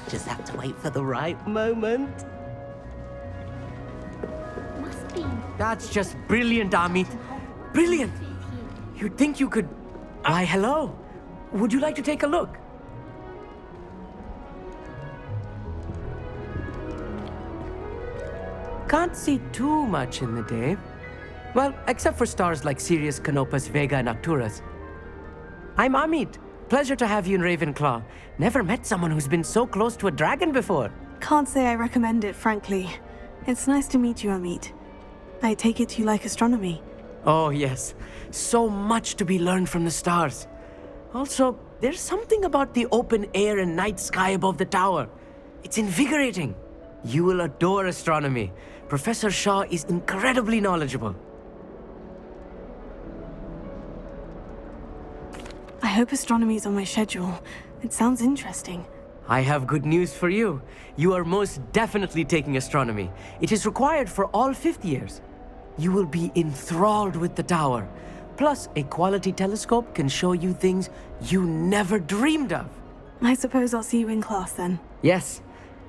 Just have to wait for the right moment. Must be. That's just brilliant, Amit. Brilliant! You'd think you could... Why, hello. Would you like to take a look? Can't see too much in the day. Well, except for stars like Sirius, Canopus, Vega, and Arcturus. I'm Amit. Pleasure to have you in Ravenclaw. Never met someone who's been so close to a dragon before. Can't say I recommend it, frankly. It's nice to meet you, Amit. I take it you like astronomy. Oh, yes. So much to be learned from the stars. Also, there's something about the open air and night sky above the tower. It's invigorating. You will adore astronomy. Professor Shaw is incredibly knowledgeable. I hope astronomy's on my schedule. It sounds interesting. I have good news for you. You are most definitely taking astronomy. It is required for all fifth years. You will be enthralled with the tower. Plus, a quality telescope can show you things you never dreamed of. I suppose I'll see you in class then. Yes.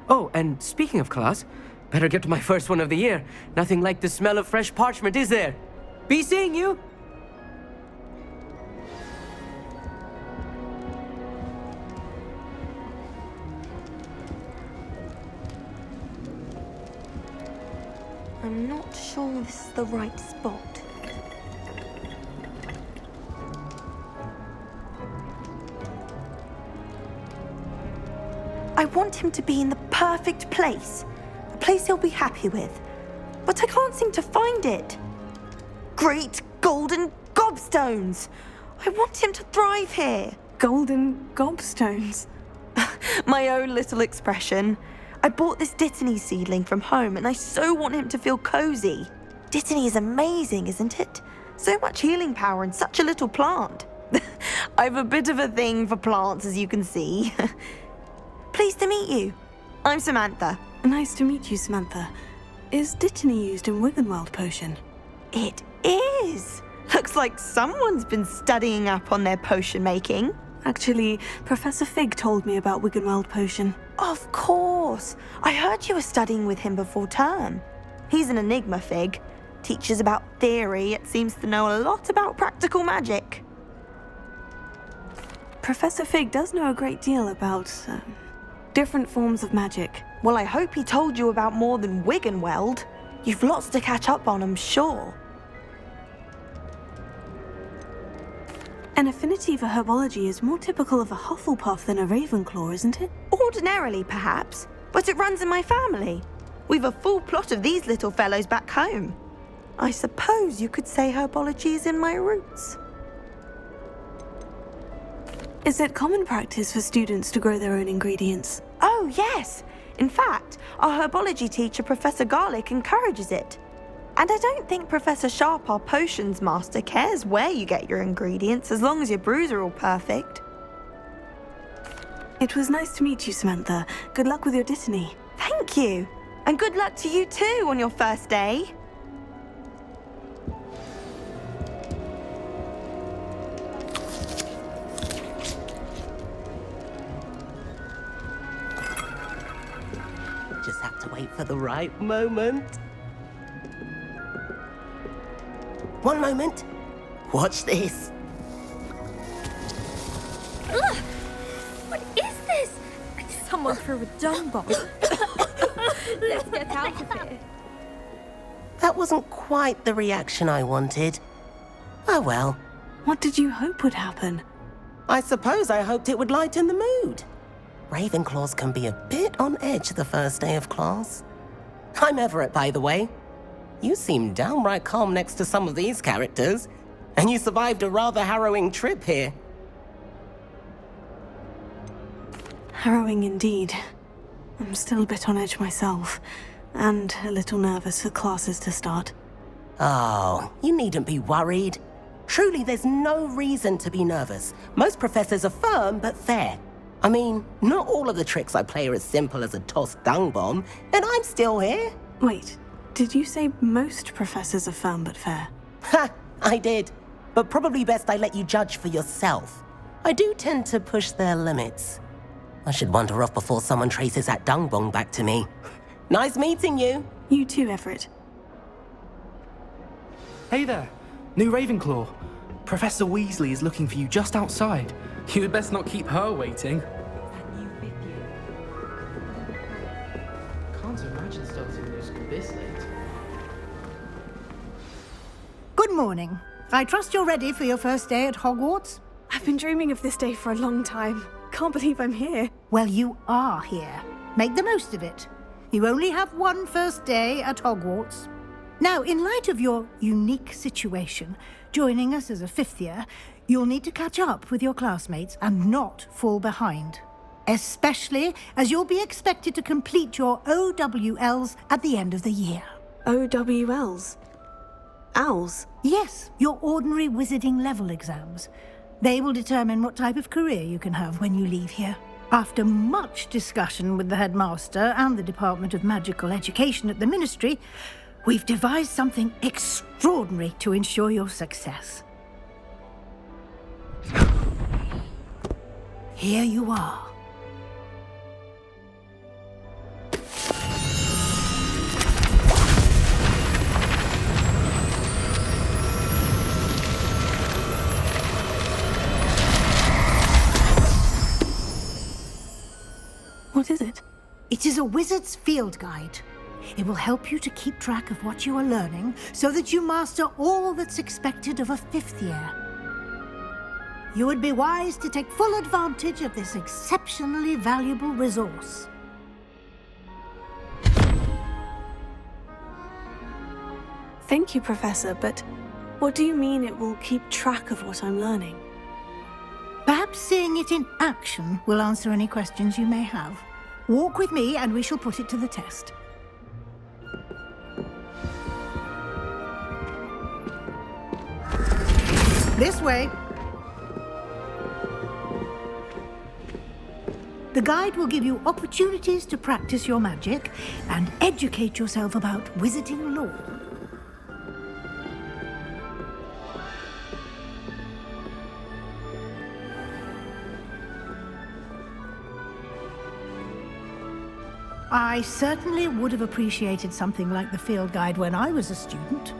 Oh, and speaking of class, better get to my first one of the year. Nothing like the smell of fresh parchment, is there? Be seeing you! I'm not sure this is the right spot. I want him to be in the perfect place. A place he'll be happy with. But I can't seem to find it. Great golden gobstones! I want him to thrive here. Golden gobstones. My own little expression. I bought this Dittany seedling from home and I so want him to feel cozy. Dittany is amazing, isn't it? So much healing power in such a little plant. I've a bit of a thing for plants, as you can see. Pleased to meet you. I'm Samantha. Nice to meet you, Samantha. Is Dittany used in Wiggenweld potion? It is. Looks like someone's been studying up on their potion making. Actually, Professor Fig told me about Wiggenweld potion. Of course. I heard you were studying with him before term. He's an enigma, Fig. Teaches about theory, yet seems to know a lot about practical magic. Professor Fig does know a great deal about different forms of magic. Well, I hope he told you about more than Wiggenweld. You've lots to catch up on, I'm sure. An affinity for herbology is more typical of a Hufflepuff than a Ravenclaw, isn't it? Ordinarily, perhaps, but it runs in my family. We've a full plot of these little fellows back home. I suppose you could say herbology is in my roots. Is it common practice for students to grow their own ingredients? Oh, yes. In fact, our herbology teacher, Professor Garlick, encourages it. And I don't think Professor Sharp, our potions master, cares where you get your ingredients as long as your brews are all perfect. It was nice to meet you, Samantha. Good luck with your Dittany. Thank you. And good luck to you too on your first day. Just have to wait for the right moment. One moment. Watch this. Ugh! What is this? Someone threw a dung bomb. Let's get out of here. That wasn't quite the reaction I wanted. Oh well. What did you hope would happen? I suppose I hoped it would lighten the mood. Ravenclaws can be a bit on edge the first day of class. I'm Everett, by the way. You seem downright calm next to some of these characters, and you survived a rather harrowing trip here. Harrowing indeed. I'm still a bit on edge myself, and a little nervous for classes to start. Oh, you needn't be worried. Truly, there's no reason to be nervous. Most professors are firm but fair. I mean, not all of the tricks I play are as simple as a tossed dung bomb, and I'm still here. Wait, did you say most professors are firm but fair? Ha, I did. But probably best I let you judge for yourself. I do tend to push their limits. I should wander off before someone traces that dung bong back to me. Nice meeting you. You too, Everett. Hey there, new Ravenclaw. Professor Weasley is looking for you just outside. You had best not keep her waiting. Can't imagine starting new school this late. Good morning. I trust you're ready for your first day at Hogwarts? I've been dreaming of this day for a long time. Can't believe I'm here. Well, you are here. Make the most of it. You only have one first day at Hogwarts. Now, in light of your unique situation, joining us as a fifth year, you'll need to catch up with your classmates and not fall behind. Especially as you'll be expected to complete your OWLs at the end of the year. OWLs? Owls? Yes, your ordinary wizarding level exams. They will determine what type of career you can have when you leave here. After much discussion with the headmaster and the Department of Magical Education at the Ministry, we've devised something extraordinary to ensure your success. Here you are. What is it? It is a wizard's field guide. It will help you to keep track of what you are learning so that you master all that's expected of a fifth year. You would be wise to take full advantage of this exceptionally valuable resource. Thank you, Professor, but what do you mean it will keep track of what I'm learning? Perhaps seeing it in action will answer any questions you may have. Walk with me and we shall put it to the test. This way. The guide will give you opportunities to practice your magic and educate yourself about wizarding lore. I certainly would have appreciated something like the field guide when I was a student.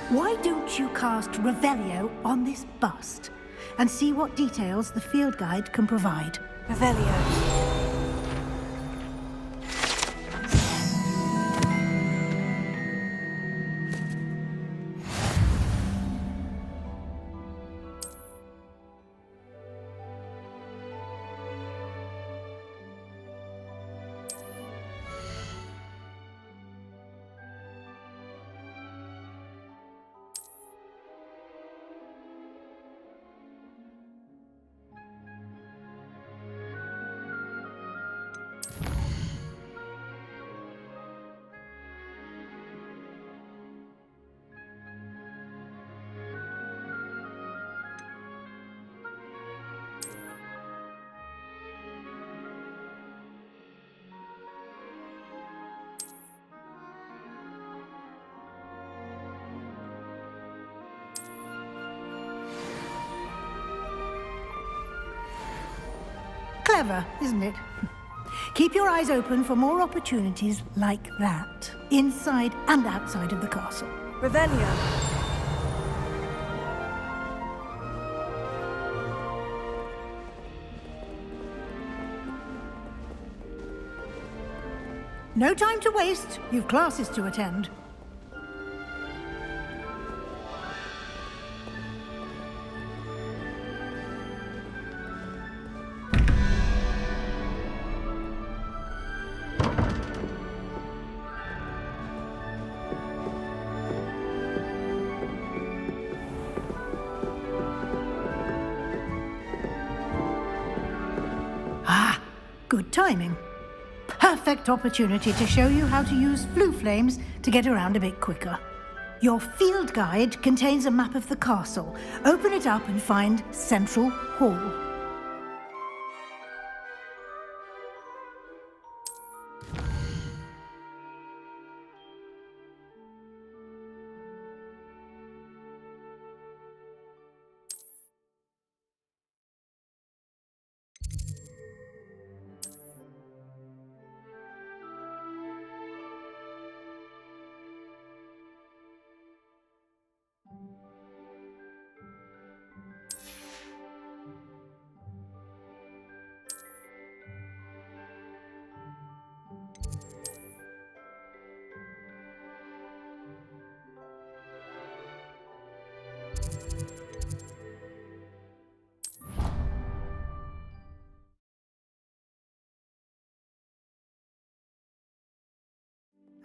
Why don't you cast Revelio on this bust and see what details the field guide can provide? Revelio. Clever, isn't it? Keep your eyes open for more opportunities like that, inside and outside of the castle. Revelio. No time to waste. You've classes to attend. Ah, good timing. Perfect opportunity to show you how to use flue flames to get around a bit quicker. Your field guide contains a map of the castle. Open it up and find Central Hall.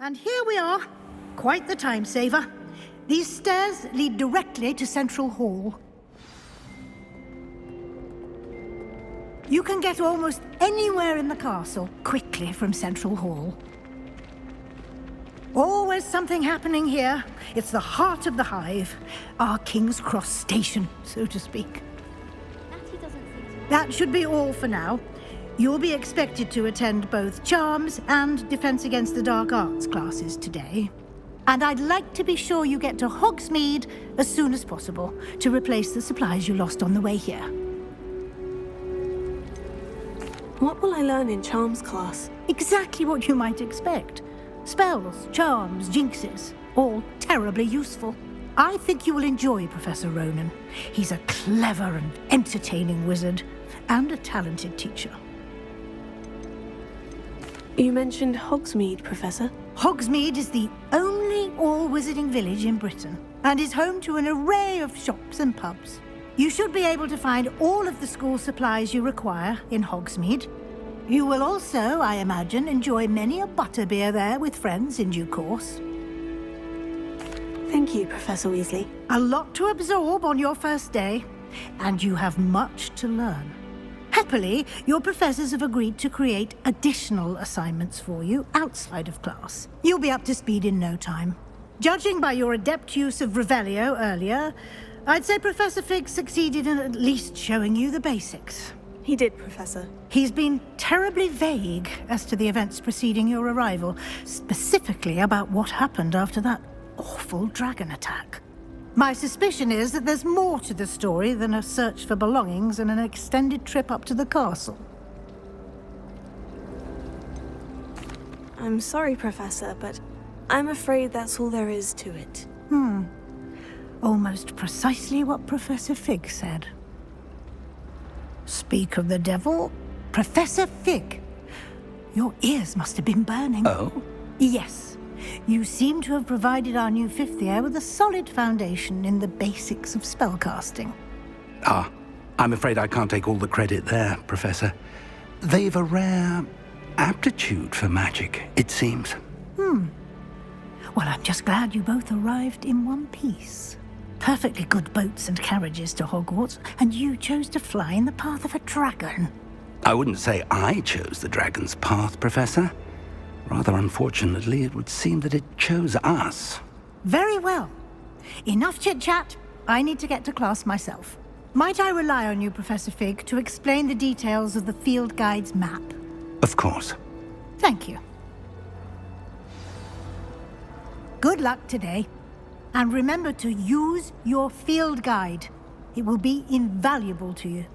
And here we are. Quite the time saver. These stairs lead directly to Central Hall. You can get almost anywhere in the castle quickly from Central Hall. Always something happening here. It's the heart of the hive. Our King's Cross station, so to speak. Natty doesn't seem to... That should be all for now. You'll be expected to attend both Charms and Defense Against the Dark Arts classes today. And I'd like to be sure you get to Hogsmeade as soon as possible to replace the supplies you lost on the way here. What will I learn in Charms class? Exactly what you might expect. Spells, charms, jinxes, all terribly useful. I think you will enjoy Professor Ronan. He's a clever and entertaining wizard, and a talented teacher. You mentioned Hogsmeade, Professor. Hogsmeade is the only all-wizarding village in Britain, and is home to an array of shops and pubs. You should be able to find all of the school supplies you require in Hogsmeade. You will also, I imagine, enjoy many a butterbeer there with friends in due course. Thank you, Professor Weasley. A lot to absorb on your first day, and you have much to learn. Happily, your professors have agreed to create additional assignments for you outside of class. You'll be up to speed in no time. Judging by your adept use of Revelio earlier, I'd say Professor Fig succeeded in at least showing you the basics. He did, Professor. He's been terribly vague as to the events preceding your arrival, specifically about what happened after that awful dragon attack. My suspicion is that there's more to the story than a search for belongings and an extended trip up to the castle. I'm sorry, Professor, but I'm afraid that's all there is to it. Almost precisely what Professor Fig said. Speak of the devil, Professor Fig. Your ears must have been burning. Oh? Yes. You seem to have provided our new fifth year with a solid foundation in the basics of spellcasting. Ah, I'm afraid I can't take all the credit there, Professor. They've a rare aptitude for magic, it seems. Well, I'm just glad you both arrived in one piece. Perfectly good boats and carriages to Hogwarts, and you chose to fly in the path of a dragon. I wouldn't say I chose the dragon's path, Professor. Rather unfortunately, it would seem that it chose us. Very well. Enough chit-chat. I need to get to class myself. Might I rely on you, Professor Fig, to explain the details of the field guide's map? Of course. Thank you. Good luck today. And remember to use your field guide. It will be invaluable to you.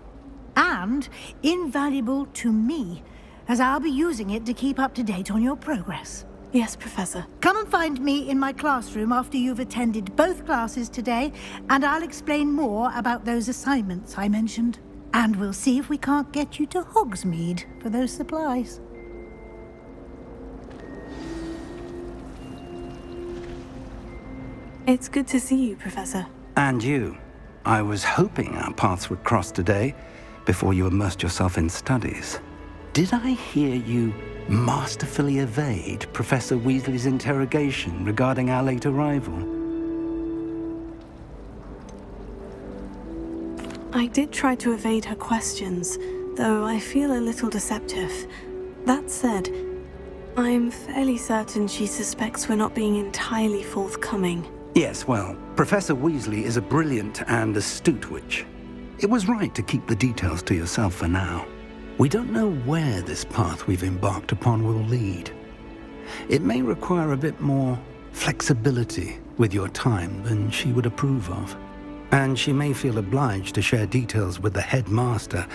And invaluable to me, as I'll be using it to keep up to date on your progress. Yes, Professor. Come and find me in my classroom after you've attended both classes today, and I'll explain more about those assignments I mentioned. And we'll see if we can't get you to Hogsmeade for those supplies. It's good to see you, Professor. And you. I was hoping our paths would cross today, before you immersed yourself in studies. Did I hear you masterfully evade Professor Weasley's interrogation regarding our late arrival? I did try to evade her questions, though I feel a little deceptive. That said, I'm fairly certain she suspects we're not being entirely forthcoming. Yes, well, Professor Weasley is a brilliant and astute witch. It was right to keep the details to yourself for now. We don't know where this path we've embarked upon will lead. It may require a bit more flexibility with your time than she would approve of. And she may feel obliged to share details with the headmaster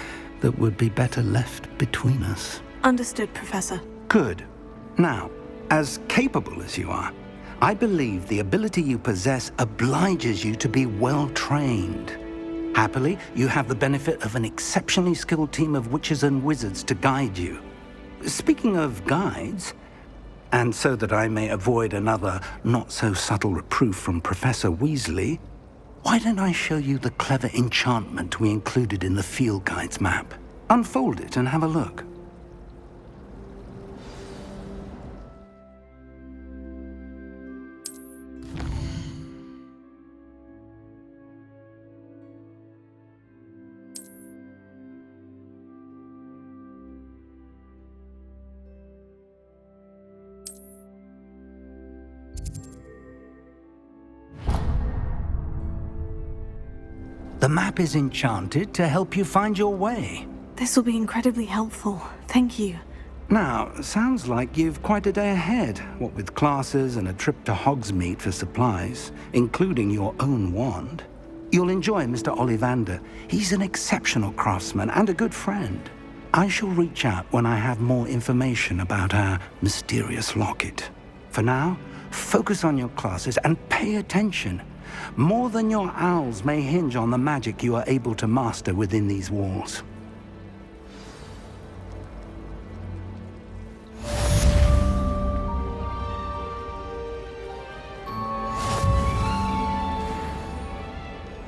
that would be better left between us. Understood, Professor. Good. Now, as capable as you are, I believe the ability you possess obliges you to be well trained. Happily, you have the benefit of an exceptionally skilled team of witches and wizards to guide you. Speaking of guides, and so that I may avoid another not-so-subtle reproof from Professor Weasley, Why don't I show you the clever enchantment we included in the field guide's map? Unfold it and have a look. The map is enchanted to help you find your way. This will be incredibly helpful. Thank you. Now, sounds like you've quite a day ahead, what with classes and a trip to Hogsmeade for supplies, including your own wand. You'll enjoy Mr. Ollivander. He's an exceptional craftsman and a good friend. I shall reach out when I have more information about our mysterious locket. For now, focus on your classes and pay attention. More than your owls may hinge on the magic you are able to master within these walls.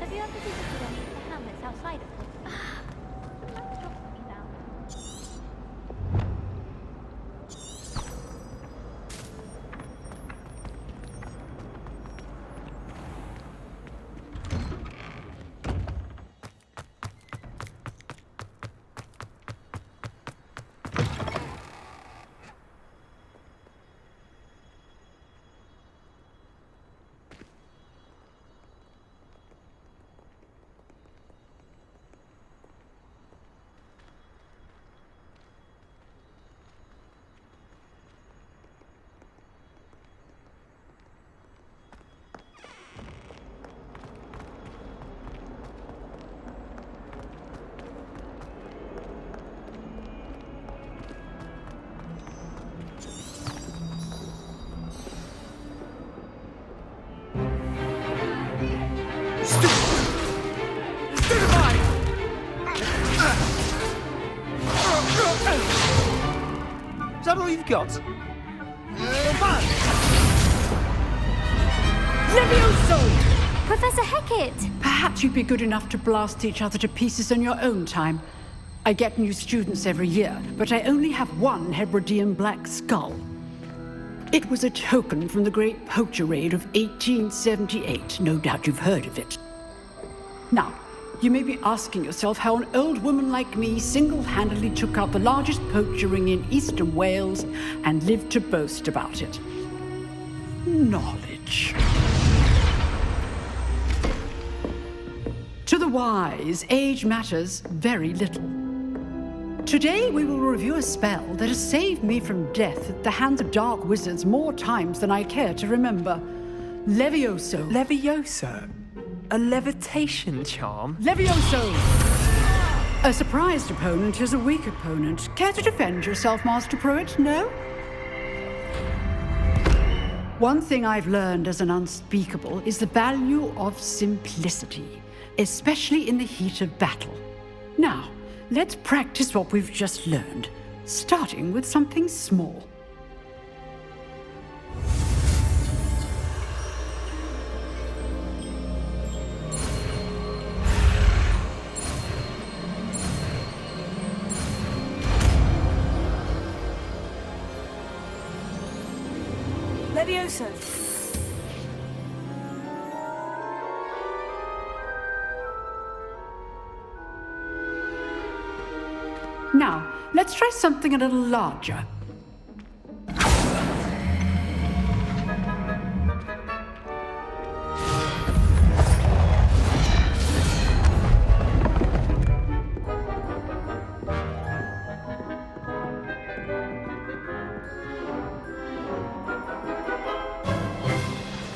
Have you ever visited any of the hamlets outside of Hogwarts? Would you like to talk to me about? Is that all you've got? Levioso! Professor Hecat! Perhaps you'd be good enough to blast each other to pieces in your own time. I get new students every year, but I only have one Hebridean black skull. It was a token from the Great Poacher Raid of 1878. No doubt you've heard of it. Now, you may be asking yourself how an old woman like me single-handedly took out the largest poacher ring in eastern Wales and lived to boast about it. Knowledge. To the wise, age matters very little. Today we will review a spell that has saved me from death at the hands of dark wizards more times than I care to remember. Levioso. Levioso? A levitation charm? Levioso! A surprised opponent is a weak opponent. Care to defend yourself, Master Pruitt? No? One thing I've learned as an unspeakable is the value of simplicity, especially in the heat of battle. Now, let's practice what we've just learned, starting with something small. Levioso! Now, let's try something a little larger.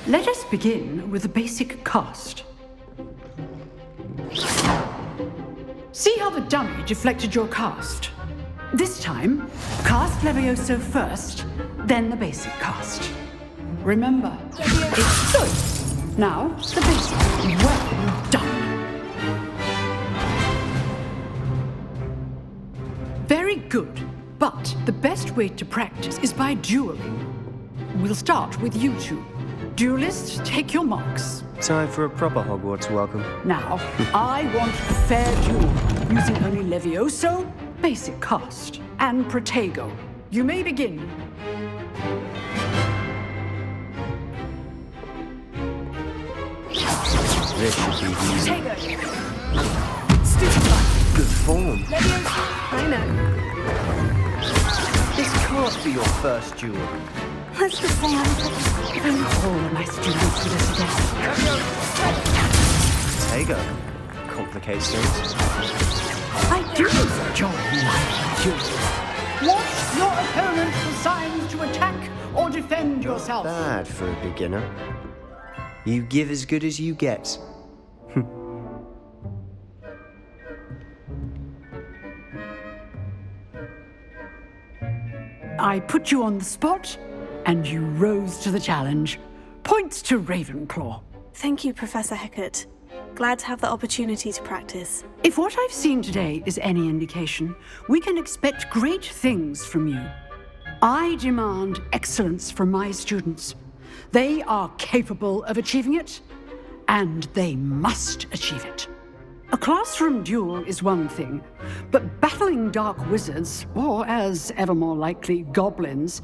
Let us begin with the basic cast. See how the dummy deflected your cast? This time, cast Levioso first, then the basic cast. Remember, it's good. Now, the basic. Well done. Very good, but the best way to practice is by dueling. We'll start with you two. Duelists, take your marks. Time for a proper Hogwarts welcome. Now, I want a fair duel, using only Levioso, basic cast, and Protego. You may begin. This should be easy. Protego! Stupid life. Good form. Levioso! I know. This can't be your first duel. Let's just say If only all of my students would have Tego. Complicates things. I do enjoy life duels. Watch your opponent for signs to attack or defend yourself. Bad for a beginner. You give as good as you get. I put you on the spot, and you rose to the challenge. Points to Ravenclaw. Thank you, Professor Hecat. Glad to have the opportunity to practice. If what I've seen today is any indication, we can expect great things from you. I demand excellence from my students. They are capable of achieving it, and they must achieve it. A classroom duel is one thing, but battling dark wizards, or as ever more likely, goblins,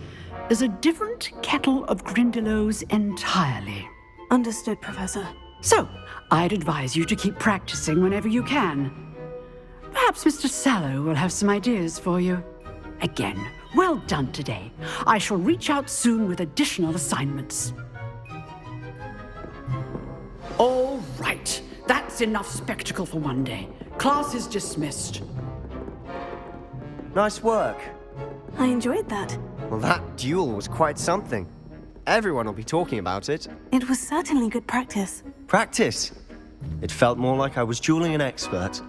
is a different kettle of Grindylows entirely. Understood, Professor. So, I'd advise you to keep practicing whenever you can. Perhaps Mr. Sallow will have some ideas for you. Again, well done today. I shall reach out soon with additional assignments. All right. That's enough spectacle for one day. Class is dismissed. Nice work. I enjoyed that. Well, that duel was quite something. Everyone will be talking about it. It was certainly good practice. Practice. It felt more like I was dueling an expert.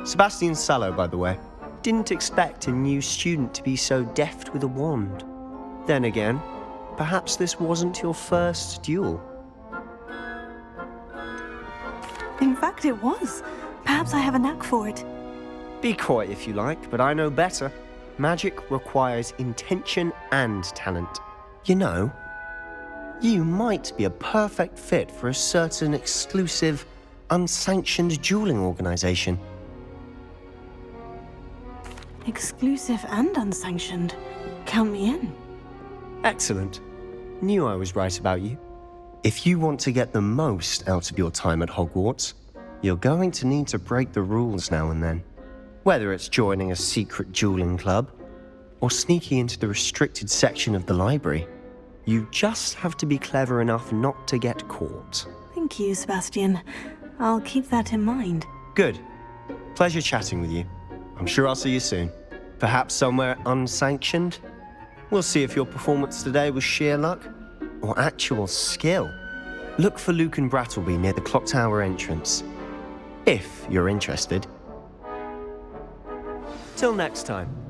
Sebastian Sallow, by the way. Didn't expect a new student to be so deft with a wand. Then again, perhaps this wasn't your first duel. In fact, it was. Perhaps I have a knack for it. Be coy if you like, but I know better. Magic requires intention and talent. You know, you might be a perfect fit for a certain exclusive, unsanctioned dueling organization. Exclusive and unsanctioned. Count me in. Excellent. Knew I was right about you. If you want to get the most out of your time at Hogwarts, you're going to need to break the rules now and then. Whether it's joining a secret dueling club, or sneaking into the restricted section of the library, you just have to be clever enough not to get caught. Thank you, Sebastian. I'll keep that in mind. Good. Pleasure chatting with you. I'm sure I'll see you soon. Perhaps somewhere unsanctioned? We'll see if your performance today was sheer luck or actual skill. Look for Luke and Brattleby near the clock tower entrance, if you're interested. Till next time.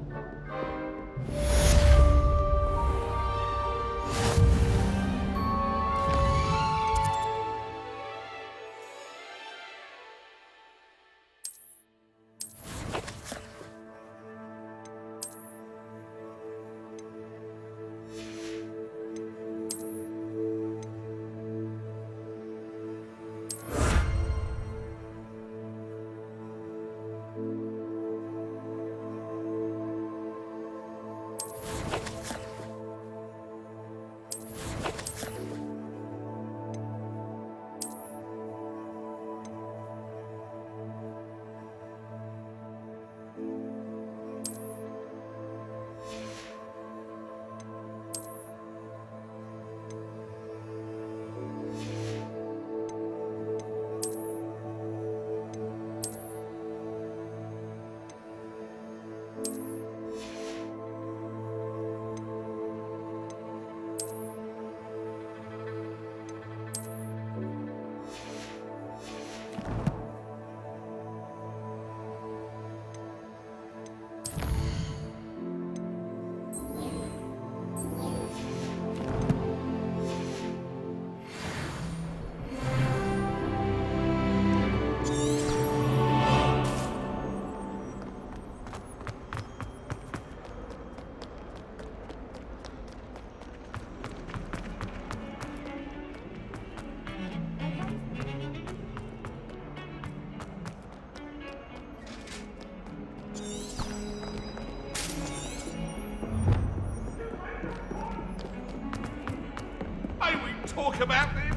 talk about this?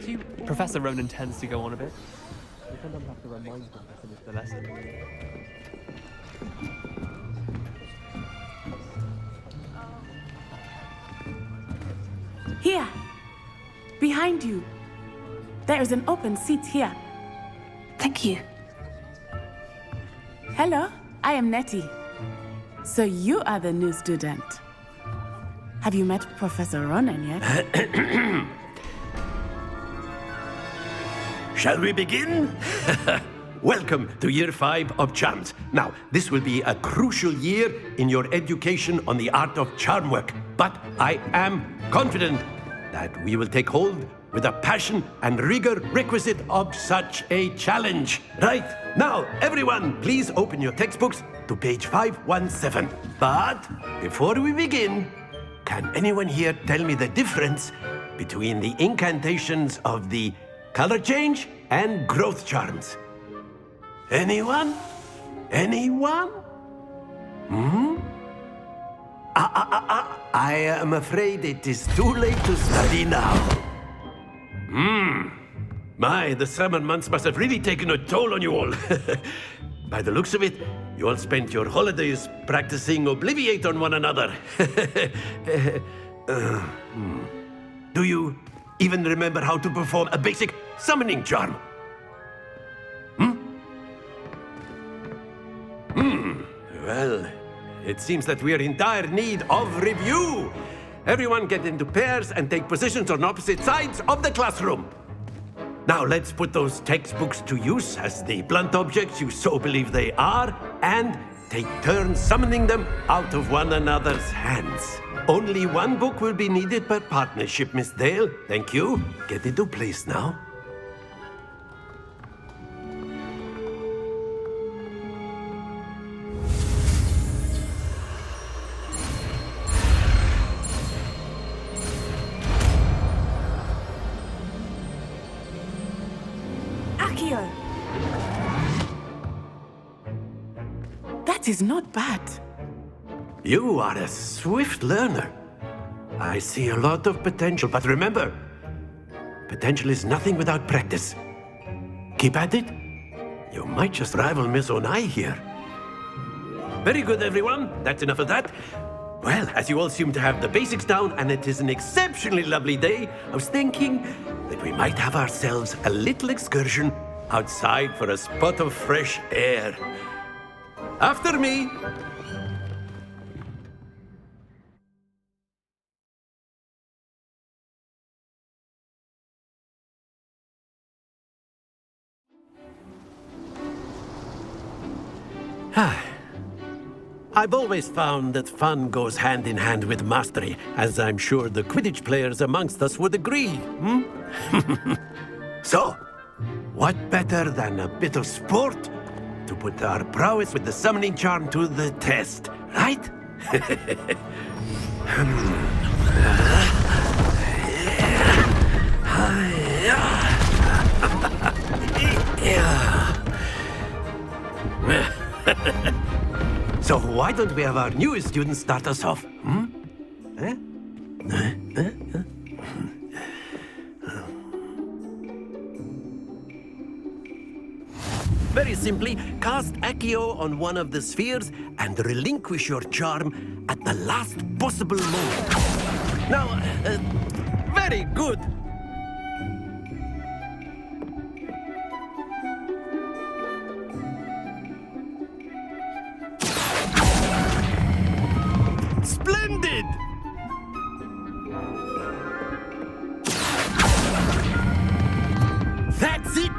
See, Professor Ronan tends to go on a bit. We sometimes have to remind him to finish the lesson. Here! Behind you! There is an open seat here. Thank you. Hello, I am Nettie. So you are the new student. Have you met Professor Ronan yet? Shall we begin? Welcome to Year 5 of Charms. Now, this will be a crucial year in your education on the art of charm work. But I am confident that we will take hold with the passion and rigor requisite of such a challenge. Right, now, everyone, please open your textbooks to page 517. But before we begin, can anyone here tell me the difference between the incantations of the color change and growth charms? Anyone? Anyone? I am afraid it is too late to study now. My, the summer months must have really taken a toll on you all. By the looks of it, you all spent your holidays practicing Obliviate on one another. Do you even remember how to perform a basic summoning charm? Well, it seems that we are in dire need of review. Everyone get into pairs and take positions on opposite sides of the classroom. Now let's put those textbooks to use as the blunt objects you so believe they are, and take turns summoning them out of one another's hands. Only one book will be needed per partnership, Miss Dale. Thank you. Get into place now. Akio! That is not bad. You are a swift learner. I see a lot of potential, but remember, potential is nothing without practice. Keep at it. You might just rival Miss Onai here. Very good, everyone. That's enough of that. Well, as you all seem to have the basics down, and it is an exceptionally lovely day, I was thinking that we might have ourselves a little excursion outside for a spot of fresh air. After me. I've always found that fun goes hand in hand with mastery, as I'm sure the Quidditch players amongst us would agree. So, what better than a bit of sport to put our prowess with the summoning charm to the test, right? So why don't we have our newest student start us off? Very simply, cast Accio on one of the spheres and relinquish your charm at the last possible moment. Now, very good. Splendid! That's it!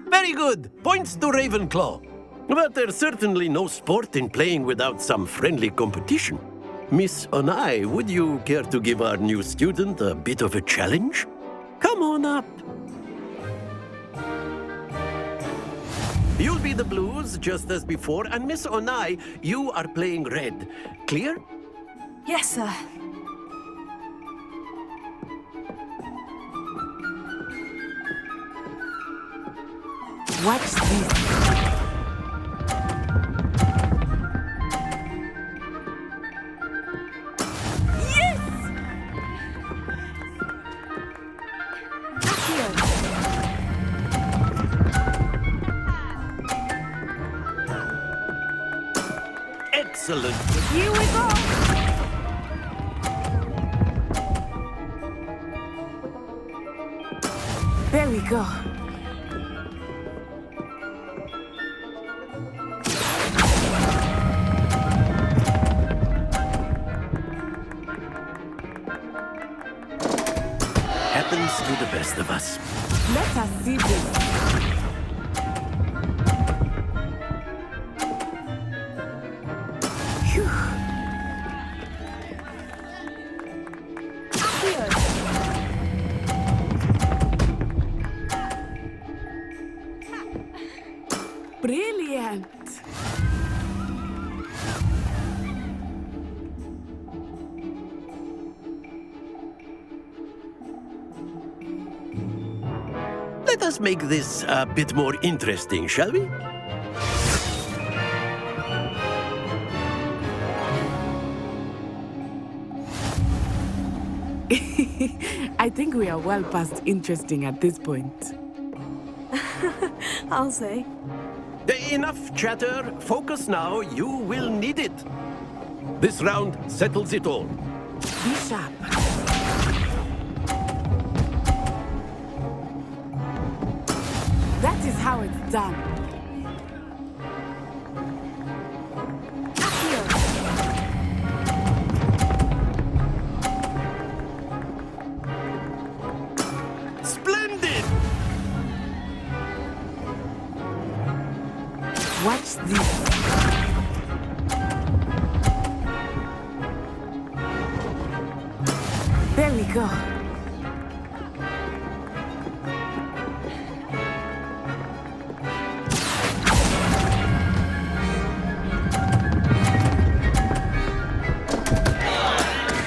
Very good. Points to Ravenclaw. But there's certainly no sport in playing without some friendly competition. Miss Onai, would you care to give our new student a bit of a challenge? Come on up. You'll be the blues, just as before, and Miss Onai, you are playing red. Clear? Yes, sir. Watch this. Excellent. Here we go. There we go. Happens to the best of us. Let us see this. Phew. Brilliant. Let us make this a bit more interesting, shall we? I think we are well past interesting at this point. I'll say. Enough chatter. Focus now. You will need it. This round settles it all. Be sharp. That is how it's done. Splendid! Watch this. There we go.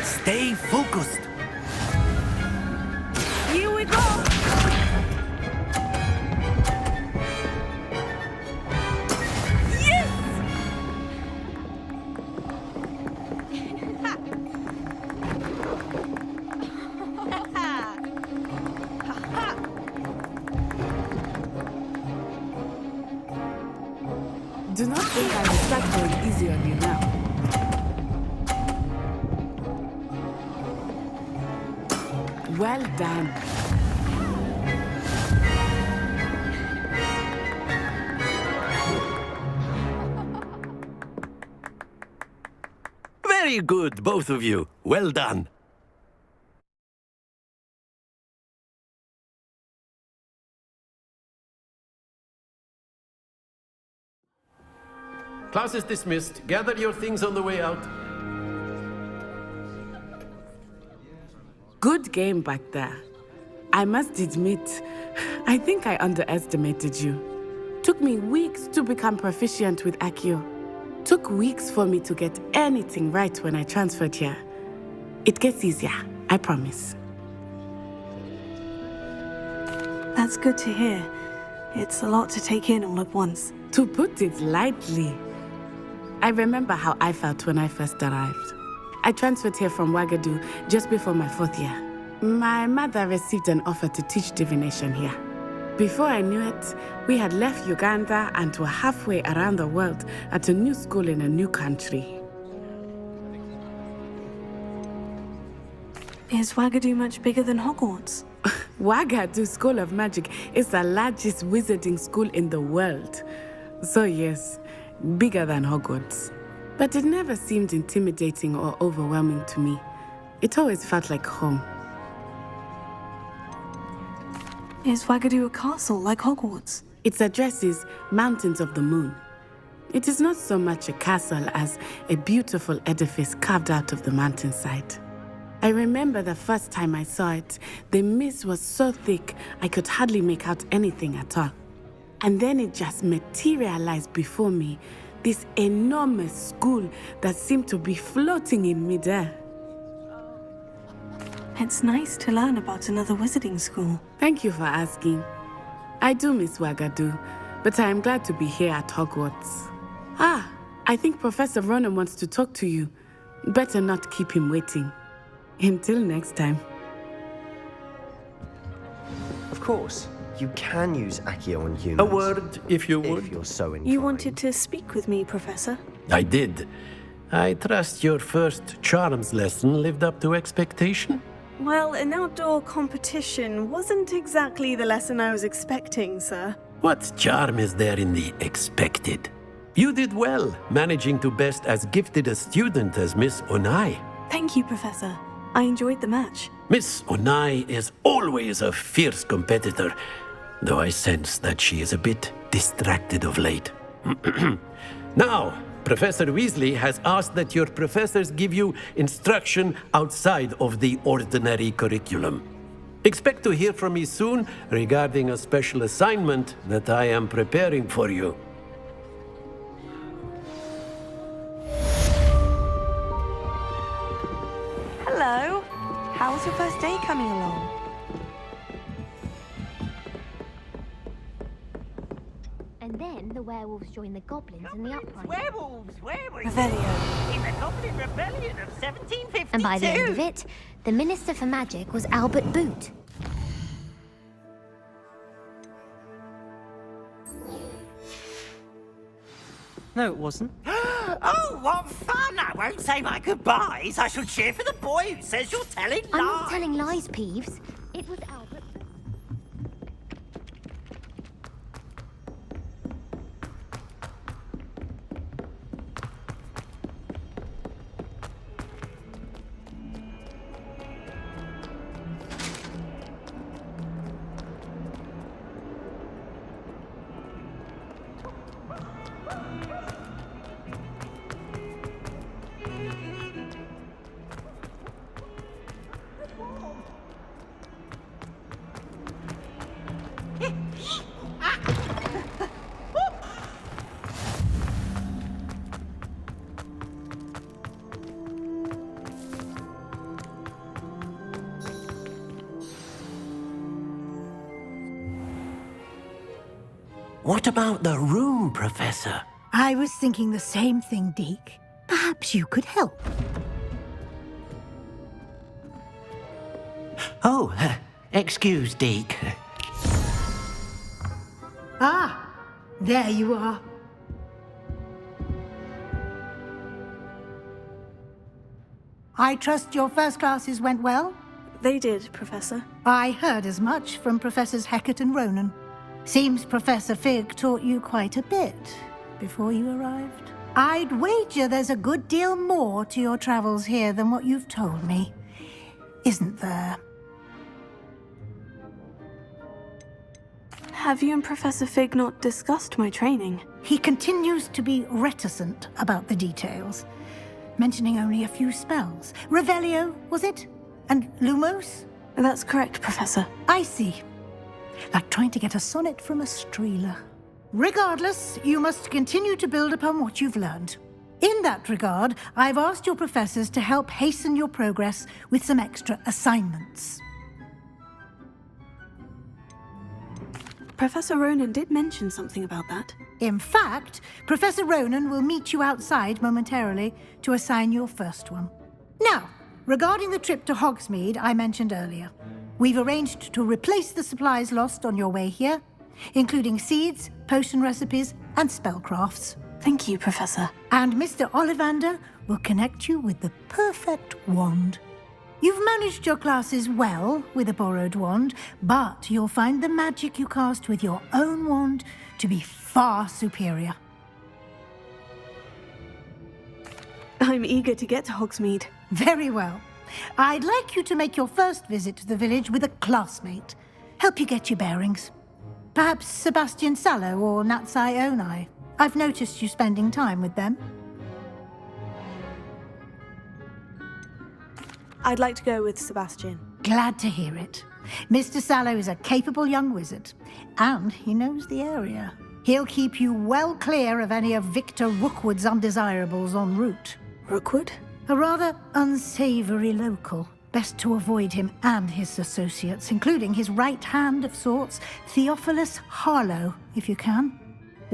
Stay focused. Here we go. Do not think I will start going easy on you now. Well done. Very good, both of you. Well done. Class is dismissed. Gather your things on the way out. Good game back there. I must admit, I think I underestimated you. Took me weeks to become proficient with Accio. Took weeks for me to get anything right when I transferred here. It gets easier, I promise. That's good to hear. It's a lot to take in all at once. To put it lightly, I remember how I felt when I first arrived. I transferred here from Ouagadougou just before my 4th year. My mother received an offer to teach divination here. Before I knew it, we had left Uganda and were halfway around the world at a new school in a new country. Is Ouagadougou much bigger than Hogwarts? Ouagadougou School of Magic is the largest wizarding school in the world. So yes, bigger than Hogwarts. But it never seemed intimidating or overwhelming to me. It always felt like home. Is Ouagadougou a castle like Hogwarts? Its address is Mountains of the Moon. It is not so much a castle as a beautiful edifice carved out of the mountainside. I remember the first time I saw it, the mist was so thick I could hardly make out anything at all. And then it just materialized before me, this enormous school that seemed to be floating in midair. It's nice to learn about another wizarding school. Thank you for asking. I do miss Ouagadougou, but I am glad to be here at Hogwarts. Ah, I think Professor Ronan wants to talk to you. Better not keep him waiting. Until next time. Of course, you can use Accio on humans. A word, if you would. If you're so inclined. You wanted to speak with me, Professor? I did. I trust your first charms lesson lived up to expectation? Well, an outdoor competition wasn't exactly the lesson I was expecting, sir. What charm is there in the expected? You did well, managing to best as gifted a student as Miss Onai. Thank you, Professor. I enjoyed the match. Miss Onai is always a fierce competitor, though I sense that she is a bit distracted of late. Now, Professor Weasley has asked that your professors give you instruction outside of the ordinary curriculum. Expect to hear from me soon regarding a special assignment that I am preparing for you. Hello. How's your first day coming along? And then the werewolves join the goblins in the uprising. Werewolves! Revelio. In the Goblin Rebellion of 1752! And by the end of it, the Minister for Magic was Albert Boot. No, it wasn't. Oh, what fun! I won't say my goodbyes. I shall cheer for the boy who says you're telling lies. I'm not telling lies, Peeves. It was Albert. What about the room, Professor? I was thinking the same thing, Deke. Perhaps you could help. Oh, excuse, Deke. Ah, there you are. I trust your first classes went well? They did, Professor. I heard as much from Professors Hecat and Ronan. Seems Professor Fig taught you quite a bit before you arrived. I'd wager there's a good deal more to your travels here than what you've told me. Isn't there? Have you and Professor Fig not discussed my training? He continues to be reticent about the details, mentioning only a few spells. Revelio, was it? And Lumos? That's correct, Professor. I see. Like trying to get a sonnet from a streeler. Regardless, you must continue to build upon what you've learned. In that regard, I've asked your professors to help hasten your progress with some extra assignments. Professor Ronan did mention something about that. In fact, Professor Ronan will meet you outside momentarily to assign your first one. Now, regarding the trip to Hogsmeade I mentioned earlier, we've arranged to replace the supplies lost on your way here, including seeds, potion recipes, and spellcrafts. Thank you, Professor. And Mr. Ollivander will connect you with the perfect wand. You've managed your classes well with a borrowed wand, but you'll find the magic you cast with your own wand to be far superior. I'm eager to get to Hogsmeade. Very well. I'd like you to make your first visit to the village with a classmate. Help you get your bearings. Perhaps Sebastian Sallow or Natsai Onai. I've noticed you spending time with them. I'd like to go with Sebastian. Glad to hear it. Mr. Sallow is a capable young wizard, and he knows the area. He'll keep you well clear of any of Victor Rookwood's undesirables en route. Rookwood? A rather unsavory local. Best to avoid him and his associates, including his right hand of sorts, Theophilus Harlow, if you can.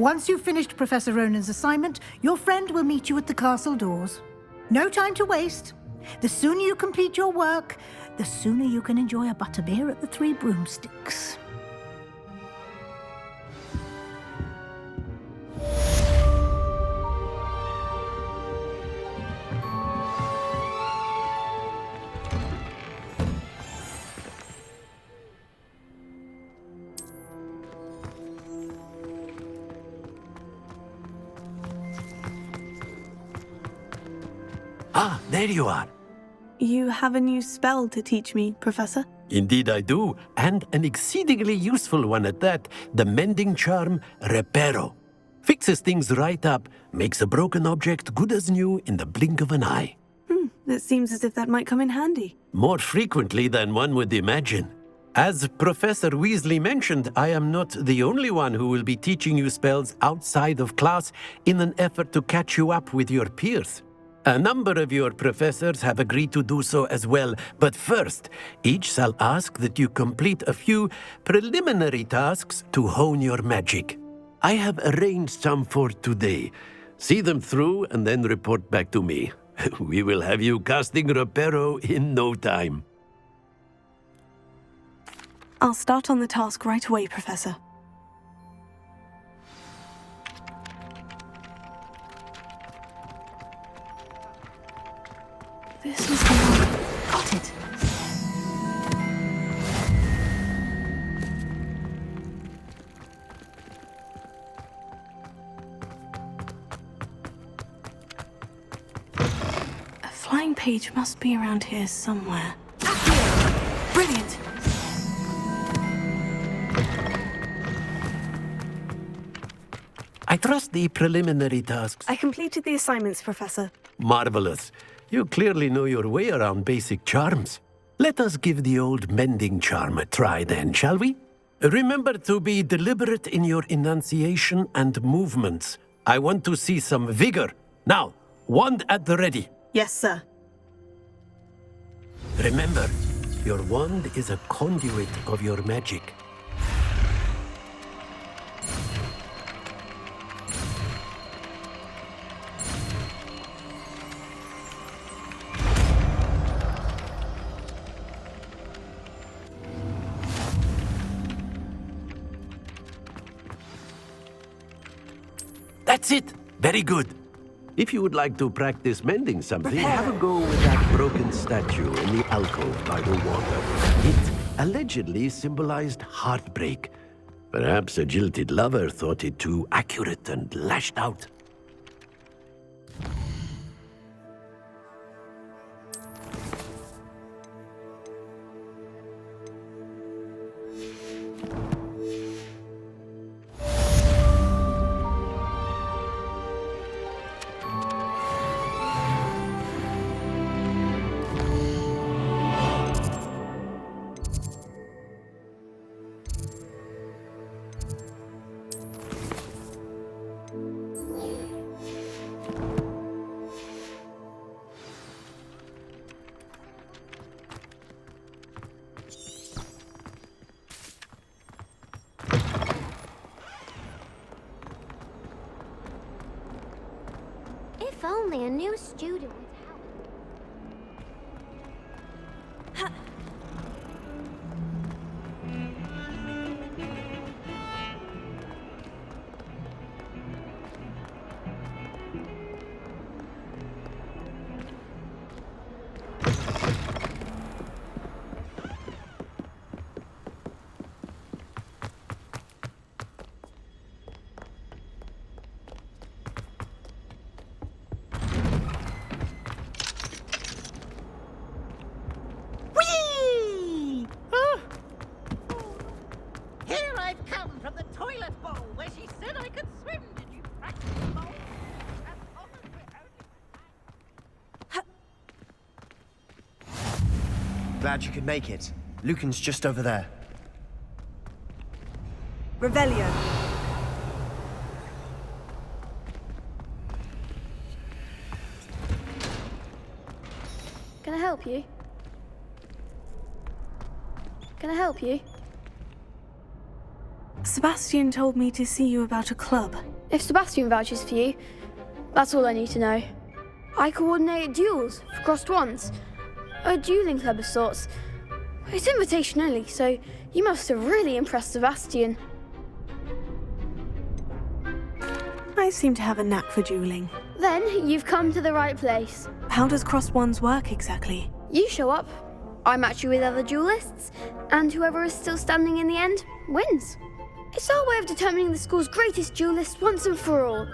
Once you've finished Professor Ronan's assignment, your friend will meet you at the castle doors. No time to waste. The sooner you complete your work, the sooner you can enjoy a butterbeer at the Three Broomsticks. Ah, there you are. You have a new spell to teach me, Professor? Indeed I do, and an exceedingly useful one at that, the mending charm Reparo. Fixes things right up, makes a broken object good as new in the blink of an eye. It seems as if that might come in handy. More frequently than one would imagine. As Professor Weasley mentioned, I am not the only one who will be teaching you spells outside of class in an effort to catch you up with your peers. A number of your professors have agreed to do so as well, but first, each shall ask that you complete a few preliminary tasks to hone your magic. I have arranged some for today. See them through and then report back to me. We will have you casting Reparo in no time. I'll start on the task right away, Professor. This is the one. Got it. A flying page must be around here somewhere. Brilliant! I trust the preliminary tasks. I completed the assignments, Professor. Marvelous. You clearly know your way around basic charms. Let us give the old mending charm a try then, shall we? Remember to be deliberate in your enunciation and movements. I want to see some vigor. Now, wand at the ready. Yes, sir. Remember, your wand is a conduit of your magic. That's it! Very good. If you would like to practice mending something, have a go with that broken statue in the alcove by the water. It allegedly symbolized heartbreak. Perhaps a jilted lover thought it too accurate and lashed out. If only a new student would help. Here I've come from the toilet bowl where she said I could swim. Did you practice the bowl? As long as we're only... Glad you could make it. Lucan's just over there. Revelio. Can I help you? Can I help you? Sebastian told me to see you about a club. If Sebastian vouches for you, that's all I need to know. I coordinate duels for crossed wands. A dueling club of sorts. It's invitation only, so you must have really impressed Sebastian. I seem to have a knack for dueling. Then you've come to the right place. How does crossed wands work exactly? You show up, I match you with other duelists, and whoever is still standing in the end wins. It's our way of determining the school's greatest duelist once and for all.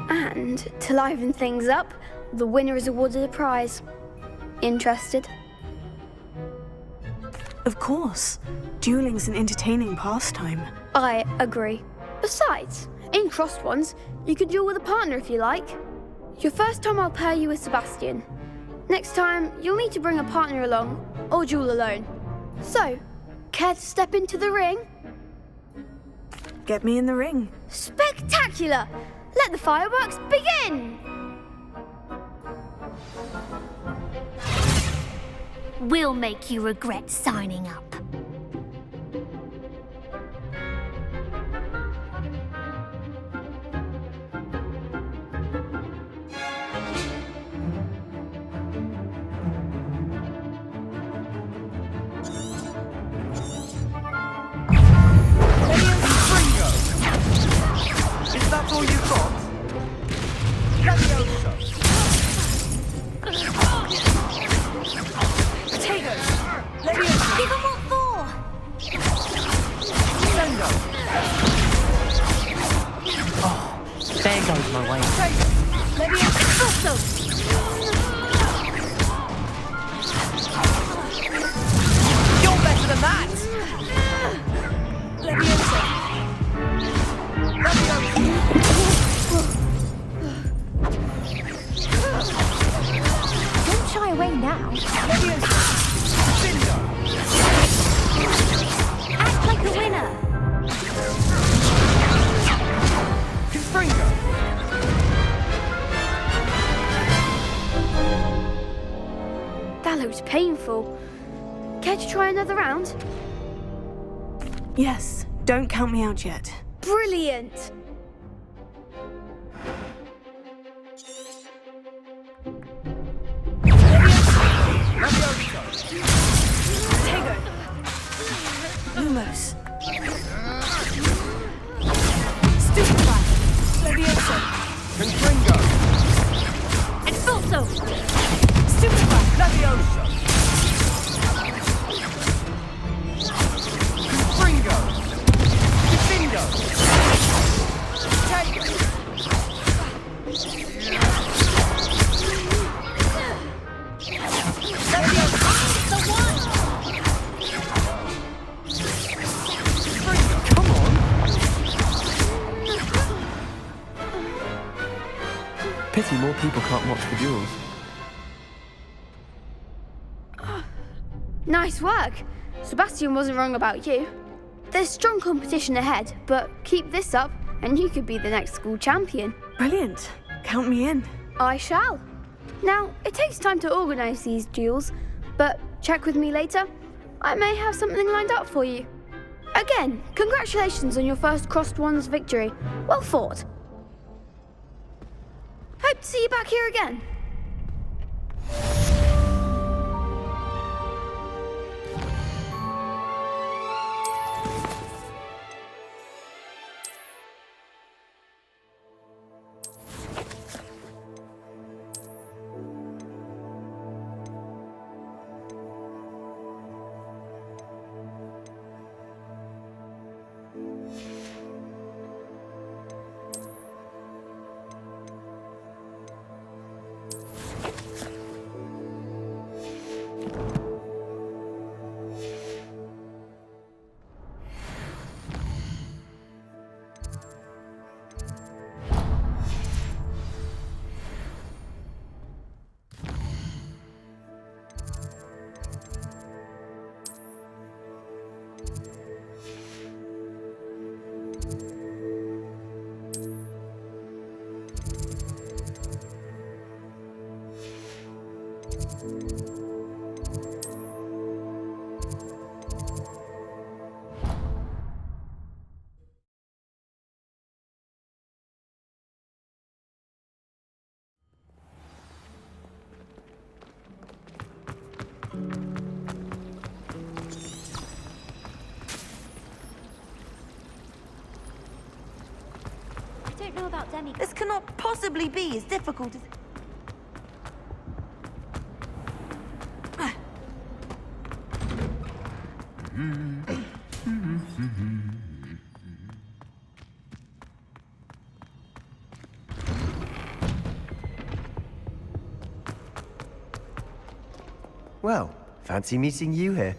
And to liven things up, the winner is awarded a prize. Interested? Of course. Dueling's an entertaining pastime. I agree. Besides, in crossed ones, you can duel with a partner if you like. Your first time I'll pair you with Sebastian. Next time, you'll need to bring a partner along, or duel alone. So, care to step into the ring? Get me in the ring. Spectacular! Let the fireworks begin! We'll make you regret signing up. Is that all you've got? Potatoes! Give them what for! There goes my way. You're better than that! Don't shy away now. Act like a winner. That looked painful. Care to try another round? Yes, don't count me out yet. Brilliant! Lumos. Stupefy. Levioso. Confringo. Expulso. Stupefy. Levioso. Confringo. Defindo. Tego. The one. Come on. Pity more people can't watch the duels. Nice work. Sebastian wasn't wrong about you. There's strong competition ahead, but keep this up and you could be the next school champion. Brilliant. Count me in. I shall. Now, it takes time to organise these duels, but check with me later. I may have something lined up for you. Again, congratulations on your first crossed wands victory. Well fought. Hope to see you back here again. don't know about demi. This cannot possibly be as difficult as... Well, fancy meeting you here.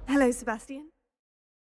Hello, Sebastian.